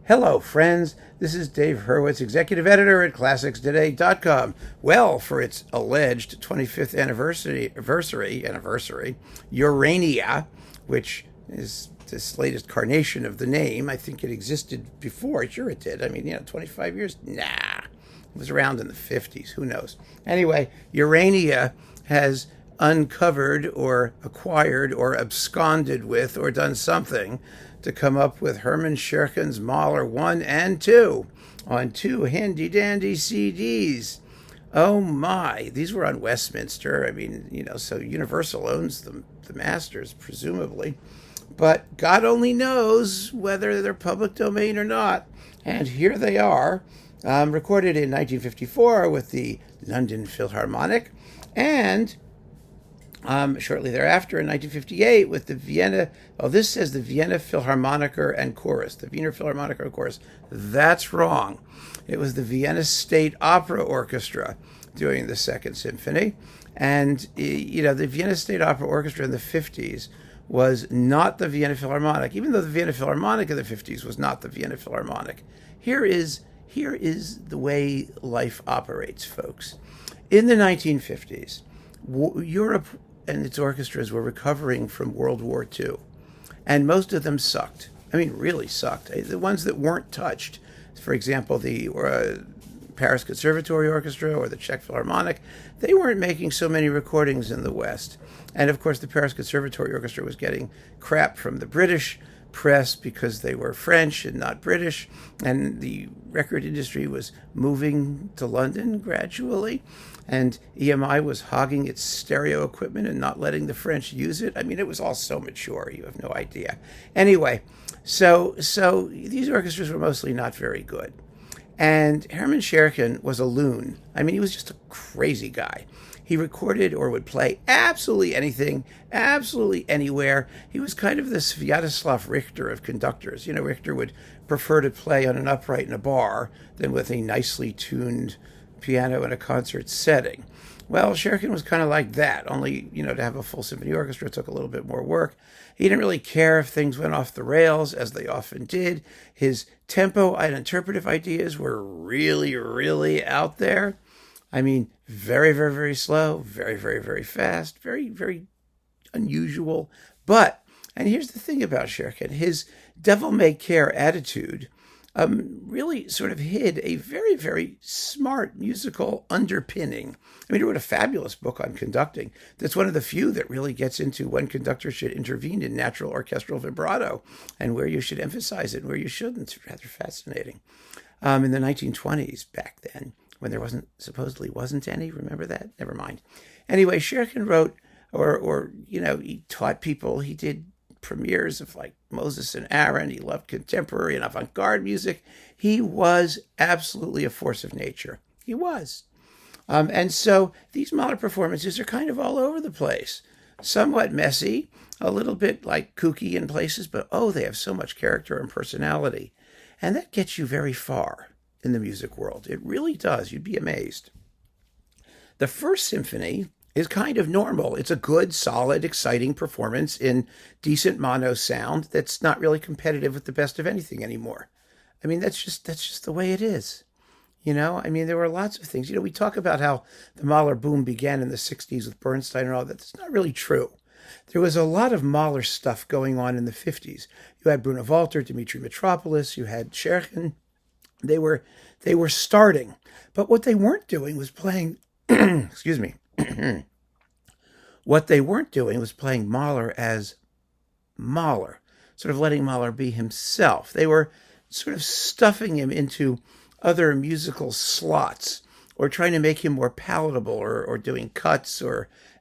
Hello, friends. This is Dave Hurwitz, executive editor at ClassicsToday.com. Well, for its alleged 25th anniversary, Urania, which is this latest carnation of the name. I think it existed before. Sure, it did. 25 years? Nah. It was around in the 50s. Who knows? Anyway, Urania has uncovered or acquired or absconded with or done something to come up with Hermann Scherchen's Mahler 1 and 2 on two handy-dandy CDs. Oh my, these were on Westminster. So Universal owns the masters, presumably. But God only knows whether they're public domain or not. And here they are, recorded in 1954 with the London Philharmonic, and shortly thereafter, in 1958, with the Vienna. Oh, this says the Vienna Philharmoniker and Chorus. The Wiener Philharmoniker and Chorus. That's wrong. It was the Vienna State Opera Orchestra doing the Second Symphony. And, the Vienna State Opera Orchestra in the 50s was not the Vienna Philharmonic, even though the Vienna Philharmonic in the 50s was not the Vienna Philharmonic. Here is the way life operates, folks. In the 1950s, Europe and its orchestras were recovering from World War II, and most of them sucked. Really sucked. The ones that weren't touched, for example, the Paris Conservatory Orchestra or the Czech Philharmonic, they weren't making so many recordings in the West. And of course, the Paris Conservatory Orchestra was getting crap from the British press because they were French and not British, and the record industry was moving to London gradually, and EMI was hogging its stereo equipment and not letting the French use it. It was all so mature, you have no idea. Anyway, so these orchestras were mostly not very good. And Hermann Scherchen was a loon. He was just a crazy guy. He recorded or would play absolutely anything, absolutely anywhere. He was kind of the Sviatoslav Richter of conductors. Richter would prefer to play on an upright in a bar than with a nicely tuned piano in a concert setting. Well, Scherchen was kind of like that, only, to have a full symphony orchestra took a little bit more work. He didn't really care if things went off the rails, as they often did. His tempo and interpretive ideas were really, really out there. Very, very, very slow, very, very, very fast, very, very unusual. But, and here's the thing about Scherchen, his devil-may-care attitude really sort of hid a very, very smart musical underpinning. He wrote a fabulous book on conducting. That's one of the few that really gets into when conductors should intervene in natural orchestral vibrato and where you should emphasize it and where you shouldn't. It's rather fascinating. In the 1920s, back then, when there supposedly wasn't any. Remember that? Never mind. Anyway, Scherchen wrote, he taught people. He did premieres of like Moses and Aaron. He loved contemporary and avant-garde music. He was absolutely a force of nature. He was. And so these Mahler performances are kind of all over the place. Somewhat messy, a little bit like kooky in places, but they have so much character and personality. And that gets you very far in the music world. It really does. You'd be amazed. The first symphony is kind of normal. It's a good, solid, exciting performance in decent mono sound that's not really competitive with the best of anything anymore. That's just the way it is. There were lots of things. We talk about how the Mahler boom began in the 60s with Bernstein and all that. That's not really true. There was a lot of Mahler stuff going on in the 50s. You had Bruno Walter, Dmitri Mitropoulos, you had Scherchen. They were starting, but what they weren't doing was playing, excuse me, what they weren't doing was playing Mahler as Mahler, sort of letting Mahler be himself. They were sort of stuffing him into other musical slots or trying to make him more palatable or doing cuts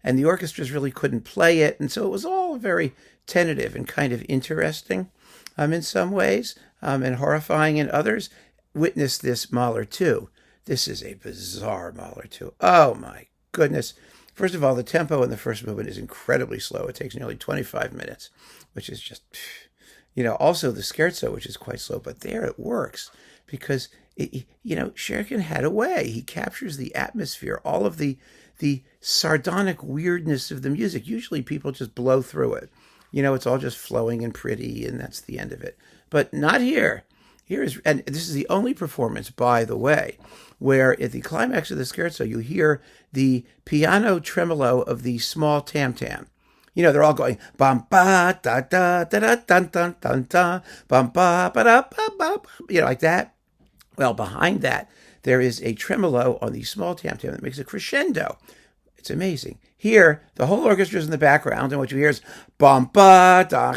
and the orchestras really couldn't play it. And so it was all very tentative and kind of interesting in some ways and horrifying in others. Witness this Mahler 2. This is a bizarre Mahler 2. Oh my goodness. First of all, the tempo in the first movement is incredibly slow. It takes nearly 25 minutes, which is just, also the scherzo, which is quite slow, but there it works because, Scherchen had a way. He captures the atmosphere, all of the sardonic weirdness of the music. Usually people just blow through it. It's all just flowing and pretty, and that's the end of it. But not here. Here is, and this is the only performance, by the way, where at the climax of the scherzo you hear the piano tremolo of the small tam tam. You know, they're all going bum ba da da da da dun dun dun da bum ba ba da ba ba, you know, like that. Well, behind that there is a tremolo on the small tam tam that makes a crescendo. It's amazing. Here, the whole orchestra is in the background, and what you hear is bum ba da.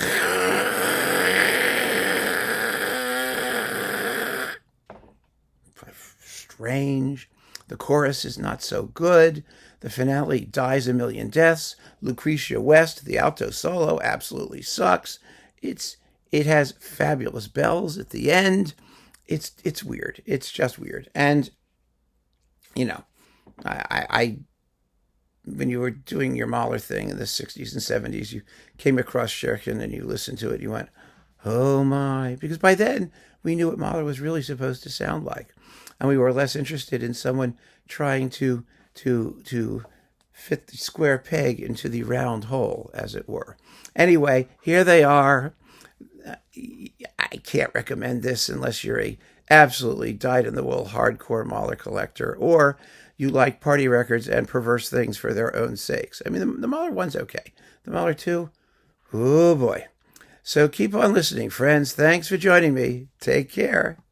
Strange. The chorus is not so good. The finale dies a million deaths. Lucretia West, the alto solo, absolutely sucks. It has fabulous bells at the end. It's weird. It's just weird. And you know, I when you were doing your Mahler thing in the 60s and 70s, you came across Scherchen and you listened to it. You went, oh my, because by then we knew what Mahler was really supposed to sound like. And we were less interested in someone trying to fit the square peg into the round hole, as it were. Anyway, here they are. I can't recommend this unless you're a absolutely dyed-in-the-wool hardcore Mahler collector, or you like party records and perverse things for their own sakes. I mean, the Mahler one's okay. The Mahler 2, oh boy. So keep on listening, friends. Thanks for joining me. Take care.